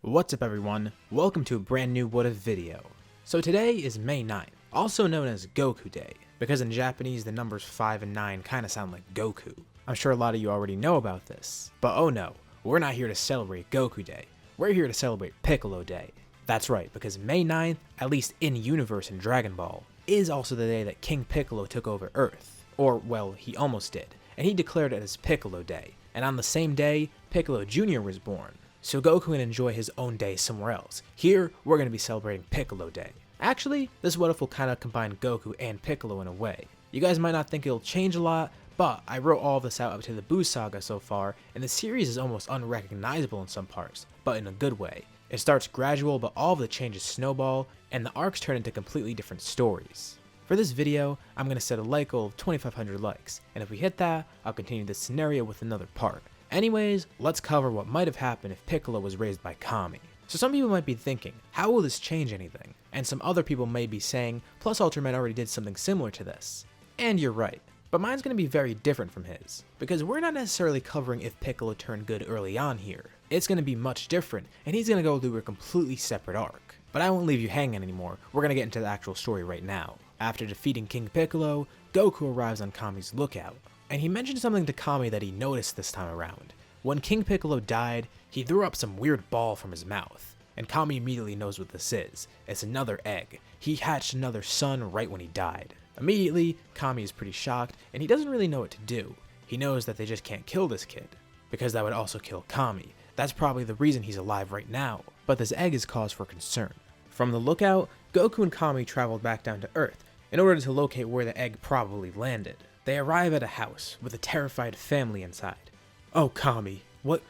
What's up everyone, welcome to a brand new What If video. So today is May 9th, also known as Goku Day, because in Japanese the numbers 5 and 9 kinda sound like Goku. I'm sure a lot of you already know about this, but oh no, we're not here to celebrate Goku Day, we're here to celebrate Piccolo Day. That's right, because May 9th, at least in-universe in Dragon Ball, is also the day that King Piccolo took over Earth. Or, well, he almost did, and he declared it as Piccolo Day, and on the same day, Piccolo Jr. was born. So Goku can enjoy his own day somewhere else. Here, we're going to be celebrating Piccolo Day. Actually, this what if will kind of combine Goku and Piccolo in a way. You guys might not think it'll change a lot, but I wrote all this out up to the Buu Saga so far, and the series is almost unrecognizable in some parts, but in a good way. It starts gradual, but all of the changes snowball, and the arcs turn into completely different stories. For this video, I'm going to set a like goal of 2,500 likes, and if we hit that, I'll continue this scenario with another part. Anyways, let's cover what might have happened if Piccolo was raised by Kami. So some people might be thinking, how will this change anything? And some other people may be saying, plus Ultraman already did something similar to this. And you're right, but mine's going to be very different from his, because we're not necessarily covering if Piccolo turned good early on here. It's going to be much different, and he's going to go through a completely separate arc. But I won't leave you hanging anymore, we're going to get into the actual story right now. After defeating King Piccolo, Goku arrives on Kami's lookout. And he mentioned something to Kami that he noticed this time around. When King Piccolo died, he threw up some weird ball from his mouth. And Kami immediately knows what this is. It's another egg. He hatched another son right when he died. Immediately, Kami is pretty shocked, and he doesn't really know what to do. He knows that they just can't kill this kid, because that would also kill Kami. That's probably the reason he's alive right now, but this egg is cause for concern. From the lookout, Goku and Kami traveled back down to Earth in order to locate where the egg probably landed. They arrive at a house with a terrified family inside. Oh, Kami, what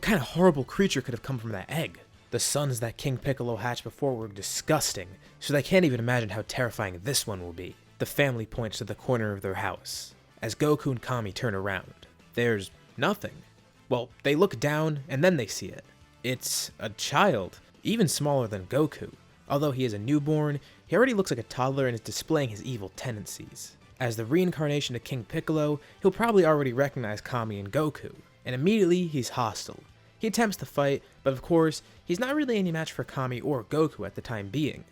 kind of horrible creature could have come from that egg? The sons that King Piccolo hatched before were disgusting, so they can't even imagine how terrifying this one will be. The family points to the corner of their house. As Goku and Kami turn around, there's nothing. Well, they look down and then they see it. It's a child, even smaller than Goku. Although he is a newborn, he already looks like a toddler and is displaying his evil tendencies. As the reincarnation of King Piccolo, he'll probably already recognize Kami and Goku, and immediately he's hostile. He attempts to fight, but of course, he's not really any match for Kami or Goku at the time being.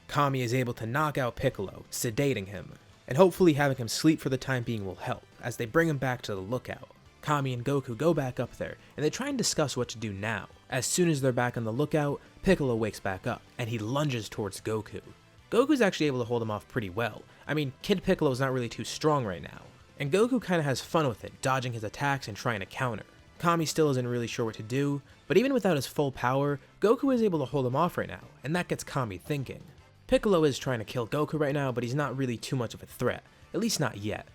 Kami is able to knock out Piccolo, sedating him, and hopefully having him sleep for the time being will help, as they bring him back to the lookout. Kami and Goku go back up there, and they try and discuss what to do now. As soon as they're back on the lookout, Piccolo wakes back up, and he lunges towards Goku. Goku's actually able to hold him off pretty well. I mean, Kid Piccolo's not really too strong right now. And Goku kinda has fun with it, dodging his attacks and trying to counter. Kami still isn't really sure what to do, but even without his full power, Goku is able to hold him off right now, and that gets Kami thinking. Piccolo is trying to kill Goku right now, but he's not really too much of a threat, at least not yet.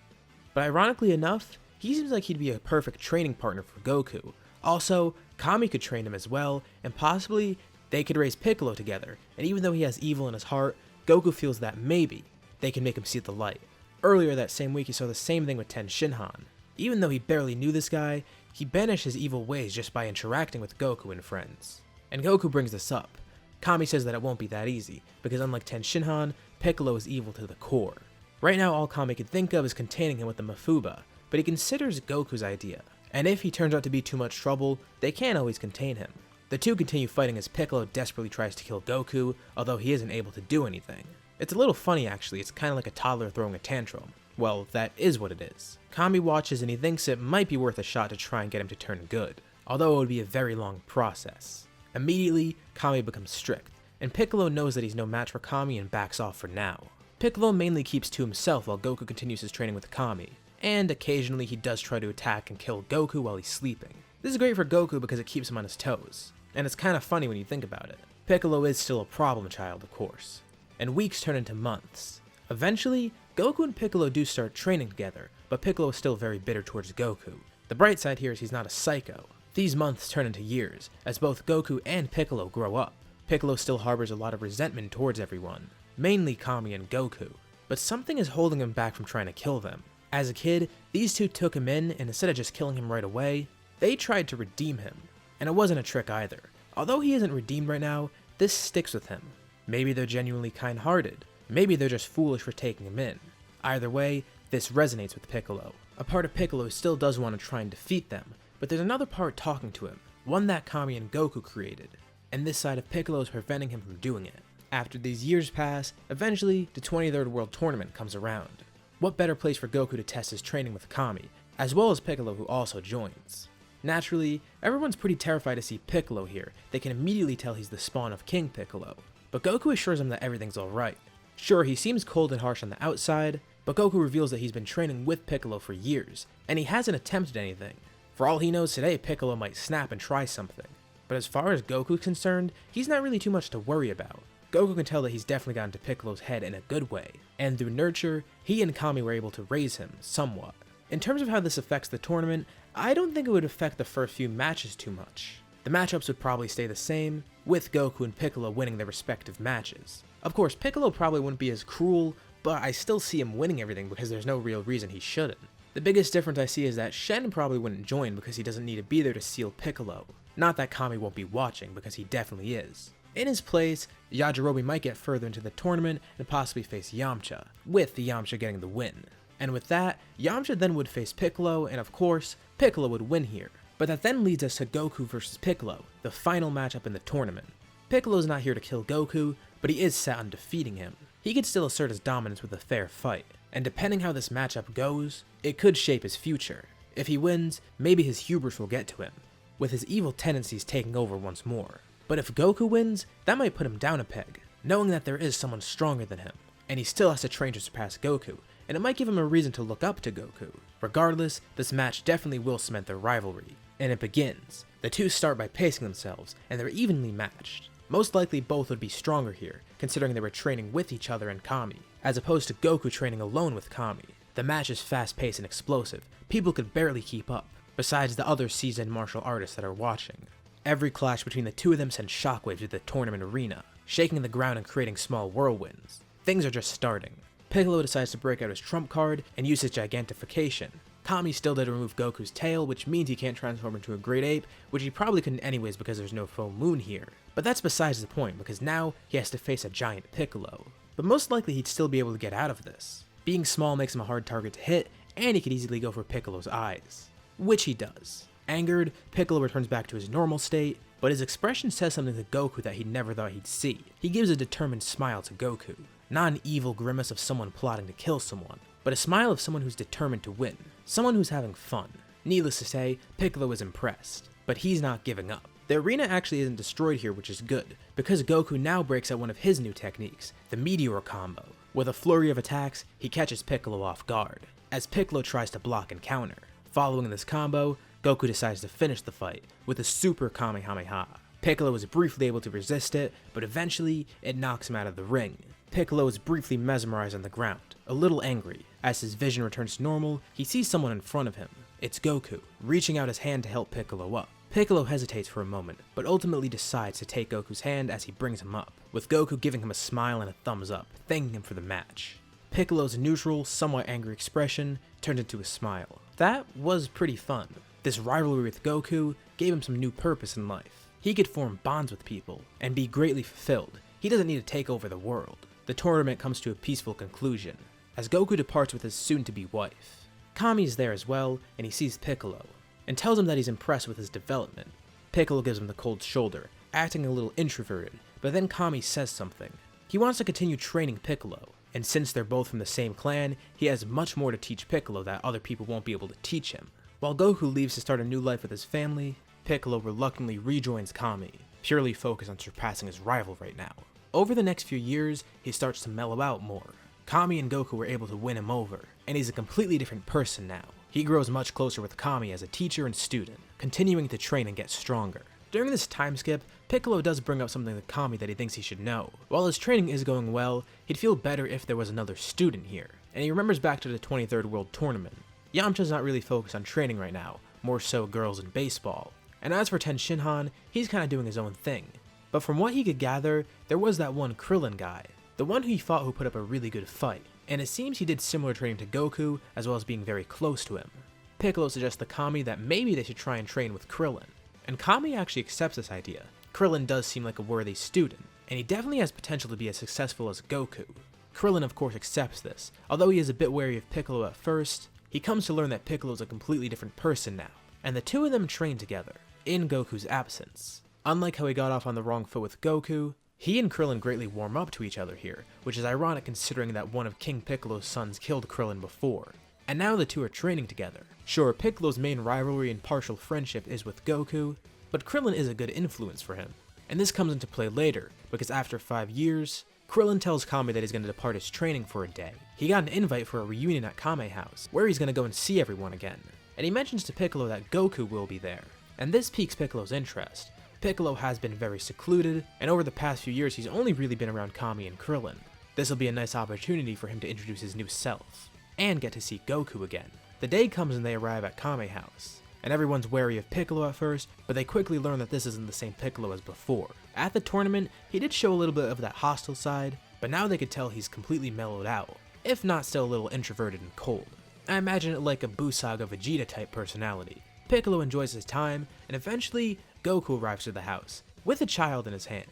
But ironically enough, he seems like he'd be a perfect training partner for Goku. Also, Kami could train him as well, and possibly they could raise Piccolo together, and even though he has evil in his heart, Goku feels that maybe they can make him see the light. Earlier that same week he saw the same thing with Ten Shinhan. Even though he barely knew this guy, he banished his evil ways just by interacting with Goku and friends. And Goku brings this up. Kami says that it won't be that easy, because unlike Ten Shinhan, Piccolo is evil to the core. Right now all Kami can think of is containing him with the Mafuba, but he considers Goku's idea. And if he turns out to be too much trouble, they can't always contain him. The two continue fighting as Piccolo desperately tries to kill Goku, although he isn't able to do anything. It's a little funny actually, it's kinda like a toddler throwing a tantrum. Well, that is what it is. Kami watches and he thinks it might be worth a shot to try and get him to turn good, although it would be a very long process. Immediately, Kami becomes strict, and Piccolo knows that he's no match for Kami and backs off for now. Piccolo mainly keeps to himself while Goku continues his training with Kami, and occasionally he does try to attack and kill Goku while he's sleeping. This is great for Goku because it keeps him on his toes. And it's kinda funny when you think about it. Piccolo is still a problem child, of course. And weeks turn into months. Eventually, Goku and Piccolo do start training together, but Piccolo is still very bitter towards Goku. The bright side here is he's not a psycho. These months turn into years, as both Goku and Piccolo grow up. Piccolo still harbors a lot of resentment towards everyone, mainly Kami and Goku, but something is holding him back from trying to kill them. As a kid, these two took him in, and instead of just killing him right away, they tried to redeem him. And it wasn't a trick either. Although he isn't redeemed right now, this sticks with him. Maybe they're genuinely kind-hearted. Maybe they're just foolish for taking him in. Either way, this resonates with Piccolo. A part of Piccolo still does want to try and defeat them, but there's another part talking to him, one that Kami and Goku created. and this side of Piccolo is preventing him from doing it. After these years pass, eventually the 23rd World Tournament comes around. What better place for Goku to test his training with Kami, as well as Piccolo, who also joins. Naturally, everyone's pretty terrified to see Piccolo here. They can immediately tell he's the spawn of King Piccolo, but Goku assures him that everything's alright. Sure, he seems cold and harsh on the outside, but Goku reveals that he's been training with Piccolo for years, and he hasn't attempted anything. For all he knows today, Piccolo might snap and try something. But as far as Goku's concerned, he's not really too much to worry about. Goku can tell that he's definitely gotten to Piccolo's head in a good way, and through nurture, he and Kami were able to raise him somewhat. In terms of how this affects the tournament, I don't think it would affect the first few matches too much. The matchups would probably stay the same, with Goku and Piccolo winning their respective matches. Of course, Piccolo probably wouldn't be as cruel, but I still see him winning everything because there's no real reason he shouldn't. The biggest difference I see is that Shen probably wouldn't join because he doesn't need to be there to seal Piccolo. Not that Kami won't be watching, because he definitely is. In his place, Yajirobe might get further into the tournament and possibly face Yamcha, with the Yamcha getting the win. And with that, Yamcha then would face Piccolo, and of course, Piccolo would win here. But that then leads us to Goku versus Piccolo, the final matchup in the tournament. Piccolo's not here to kill Goku, but he is set on defeating him. He could still assert his dominance with a fair fight, and depending how this matchup goes, it could shape his future. If he wins, maybe his hubris will get to him, with his evil tendencies taking over once more. But if Goku wins, that might put him down a peg, knowing that there is someone stronger than him, and he still has to train to surpass Goku, and it might give him a reason to look up to Goku. Regardless, this match definitely will cement their rivalry, and it begins. The two start by pacing themselves, and they're evenly matched. Most likely both would be stronger here, considering they were training with each other and Kami, as opposed to Goku training alone with Kami. The match is fast-paced and explosive, people could barely keep up, besides the other seasoned martial artists that are watching. Every clash between the two of them sends shockwaves through the tournament arena, shaking the ground and creating small whirlwinds. Things are just starting. Piccolo decides to break out his trump card and use his gigantification. Kami still did remove Goku's tail, which means he can't transform into a great ape, which he probably couldn't anyways because there's no full moon here. But that's besides the point, because now he has to face a giant Piccolo. But most likely he'd still be able to get out of this. Being small makes him a hard target to hit, and he could easily go for Piccolo's eyes. Which he does. Angered, Piccolo returns back to his normal state, but his expression says something to Goku that he never thought he'd see. He gives a determined smile to Goku. Not an evil grimace of someone plotting to kill someone, but a smile of someone who's determined to win. Someone who's having fun. Needless to say, Piccolo is impressed, but he's not giving up. The arena actually isn't destroyed here, which is good, because Goku now breaks out one of his new techniques, the Meteor combo. With a flurry of attacks, he catches Piccolo off guard, as Piccolo tries to block and counter. Following this combo, Goku decides to finish the fight with a super Kamehameha. Piccolo is briefly able to resist it, but eventually it knocks him out of the ring. Piccolo is briefly mesmerized on the ground, a little angry. As his vision returns to normal, he sees someone in front of him. It's Goku, reaching out his hand to help Piccolo up. Piccolo hesitates for a moment, but ultimately decides to take Goku's hand as he brings him up, with Goku giving him a smile and a thumbs up, thanking him for the match. Piccolo's neutral, somewhat angry expression turned into a smile. That was pretty fun. This rivalry with Goku gave him some new purpose in life. He could form bonds with people, and be greatly fulfilled. He doesn't need to take over the world. The tournament comes to a peaceful conclusion, as Goku departs with his soon-to-be wife. Kami is there as well, and he sees Piccolo, and tells him that he's impressed with his development. Piccolo gives him the cold shoulder, acting a little introverted, but then Kami says something. He wants to continue training Piccolo, and since they're both from the same clan, he has much more to teach Piccolo that other people won't be able to teach him. While Goku leaves to start a new life with his family, Piccolo reluctantly rejoins Kami, purely focused on surpassing his rival right now. Over the next few years, he starts to mellow out more. Kami and Goku were able to win him over, and he's a completely different person now. He grows much closer with Kami as a teacher and student, continuing to train and get stronger. During this time skip, Piccolo does bring up something to Kami that he thinks he should know. While his training is going well, he'd feel better if there was another student here, and he remembers back to the 23rd World Tournament. Yamcha's not really focused on training right now, more so girls and baseball. And as for Ten Shinhan, he's kinda doing his own thing. But from what he could gather, there was that one Krillin guy, the one who he fought who put up a really good fight, and it seems he did similar training to Goku, as well as being very close to him. Piccolo suggests to Kami that maybe they should try and train with Krillin, and Kami actually accepts this idea. Krillin does seem like a worthy student, and he definitely has potential to be as successful as Goku. Krillin of course accepts this, although he is a bit wary of Piccolo at first. He comes to learn that Piccolo is a completely different person now, and the two of them train together, in Goku's absence. Unlike how he got off on the wrong foot with Goku, he and Krillin greatly warm up to each other here, which is ironic considering that one of King Piccolo's sons killed Krillin before. And now the two are training together. Sure, Piccolo's main rivalry and partial friendship is with Goku, but Krillin is a good influence for him. And this comes into play later, because after 5 years, Krillin tells Kami that he's going to depart his training for a day. He got an invite for a reunion at Kame House, where he's going to go and see everyone again. And he mentions to Piccolo that Goku will be there. And this piques Piccolo's interest. Piccolo has been very secluded, and over the past few years he's only really been around Kami and Krillin. This will be a nice opportunity for him to introduce his new self, and get to see Goku again. The day comes and they arrive at Kame House, and everyone's wary of Piccolo at first, but they quickly learn that this isn't the same Piccolo as before. At the tournament, he did show a little bit of that hostile side, but now they could tell he's completely mellowed out, if not still a little introverted and cold. I imagine it like a Busaga Vegeta type personality. Piccolo enjoys his time, and eventually, Goku arrives to the house, with a child in his hand.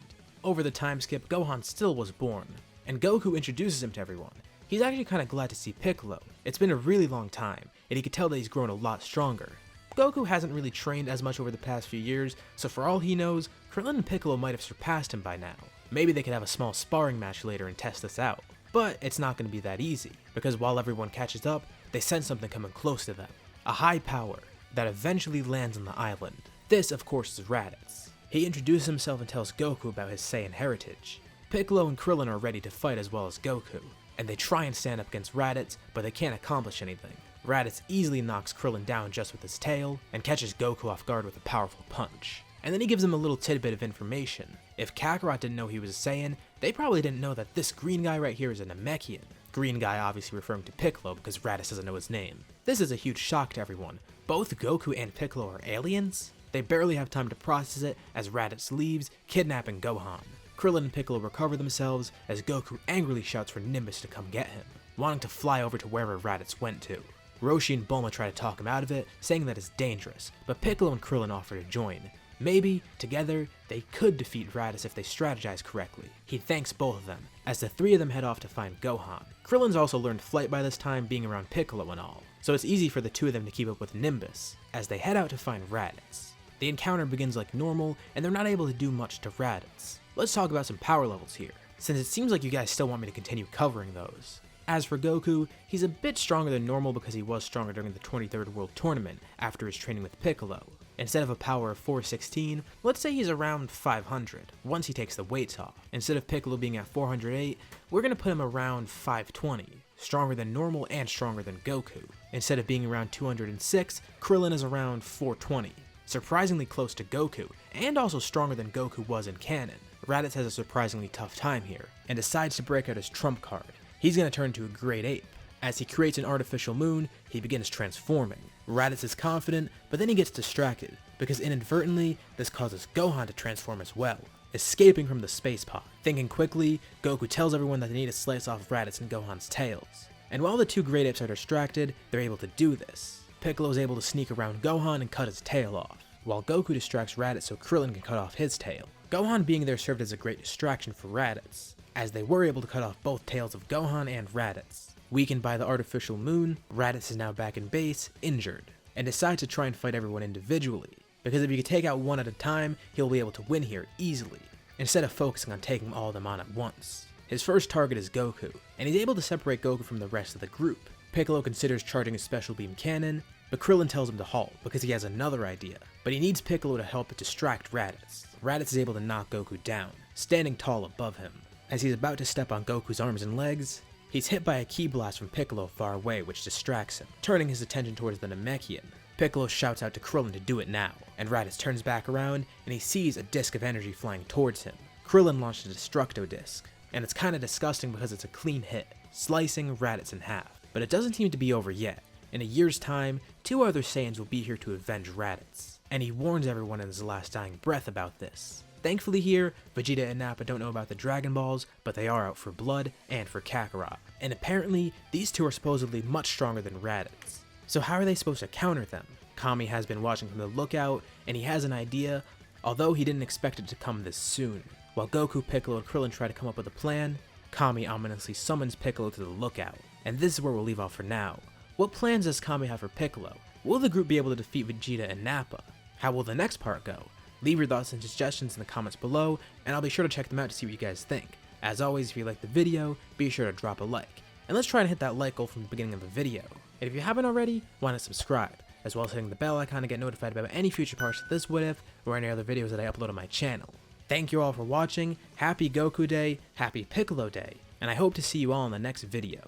Over the time skip, Gohan still was born, and Goku introduces him to everyone. He's actually kinda glad to see Piccolo. It's been a really long time, and he could tell that he's grown a lot stronger. Goku hasn't really trained as much over the past few years, so for all he knows, Krillin and Piccolo might have surpassed him by now. Maybe they could have a small sparring match later and test this out. But it's not going to be that easy, because while everyone catches up, they sense something coming close to them. A high power that eventually lands on the island. This, of course, is Raddatz. He introduces himself and tells Goku about his Saiyan heritage. Piccolo and Krillin are ready to fight as well as Goku, and they try and stand up against Raddatz, but they can't accomplish anything. Raddatz easily knocks Krillin down just with his tail, and catches Goku off guard with a powerful punch. And then he gives him a little tidbit of information. If Kakarot didn't know he was a Saiyan, they probably didn't know that this green guy right here is a Namekian. Green guy obviously referring to Piccolo because Raddatz doesn't know his name. This is a huge shock to everyone. Both Goku and Piccolo are aliens? They barely have time to process it as Raddatz leaves, kidnapping Gohan. Krillin and Piccolo recover themselves as Goku angrily shouts for Nimbus to come get him, wanting to fly over to wherever Raddatz went to. Roshi and Bulma try to talk him out of it, saying that it's dangerous, but Piccolo and Krillin offer to join. Maybe, together, they could defeat Raddatz if they strategize correctly. He thanks both of them, as the three of them head off to find Gohan. Krillin's also learned flight by this time, being around Piccolo and all, so it's easy for the two of them to keep up with Nimbus, as they head out to find Raddatz. The encounter begins like normal, and they're not able to do much to Raddatz. Let's talk about some power levels here, since it seems like you guys still want me to continue covering those. As for Goku, he's a bit stronger than normal because he was stronger during the 23rd World Tournament after his training with Piccolo. Instead of a power of 416, let's say he's around 500 once he takes the weights off. Instead of Piccolo being at 408, we're going to put him around 520, stronger than normal and stronger than Goku. Instead of being around 206, Krillin is around 420, surprisingly close to Goku, and also stronger than Goku was in canon. Raddatz has a surprisingly tough time here, and decides to break out his trump card. He's going to turn to a great ape. As he creates an artificial moon, he begins transforming. Raddatz is confident, but then he gets distracted, because inadvertently, this causes Gohan to transform as well, escaping from the space pod. Thinking quickly, Goku tells everyone that they need to slice off Raddatz and Gohan's tails. And while the two great apes are distracted, they're able to do this. Piccolo is able to sneak around Gohan and cut his tail off, while Goku distracts Raddatz so Krillin can cut off his tail. Gohan being there served as a great distraction for Raddatz, as they were able to cut off both tails of Gohan and Raddatz. Weakened by the artificial moon, Raddatz is now back in base, injured, and decides to try and fight everyone individually, because if he could take out one at a time, he'll be able to win here easily, instead of focusing on taking all of them on at once. His first target is Goku, and he's able to separate Goku from the rest of the group. Piccolo considers charging his special beam cannon, but Krillin tells him to halt because he has another idea, but he needs Piccolo to help it distract Raddatz. Raddatz is able to knock Goku down, standing tall above him. As he's about to step on Goku's arms and legs, he's hit by a ki blast from Piccolo far away, which distracts him, turning his attention towards the Namekian. Piccolo shouts out to Krillin to do it now, and Raddatz turns back around and he sees a disc of energy flying towards him. Krillin launched a Destructo disc, and it's kinda disgusting because it's a clean hit, slicing Raddatz in half. But it doesn't seem to be over yet. In a year's time, 2 other Saiyans will be here to avenge Raddatz, and he warns everyone in his last dying breath about this. Thankfully here, Vegeta and Nappa don't know about the Dragon Balls, but they are out for blood and for Kakarot. And apparently, these two are supposedly much stronger than Raddatz. So how are they supposed to counter them? Kami has been watching from the lookout, and he has an idea, although he didn't expect it to come this soon. While Goku, Piccolo, and Krillin try to come up with a plan, Kami ominously summons Piccolo to the lookout. And this is where we'll leave off for now. What plans does Kami have for Piccolo? Will the group be able to defeat Vegeta and Nappa? How will the next part go? Leave your thoughts and suggestions in the comments below, and I'll be sure to check them out to see what you guys think. As always, if you liked the video, be sure to drop a like. And let's try and hit that like goal from the beginning of the video. And if you haven't already, why not subscribe, as well as hitting the bell icon to get notified about any future parts of this What If, or any other videos that I upload on my channel. Thank you all for watching, happy Goku Day, happy Piccolo Day, and I hope to see you all in the next video.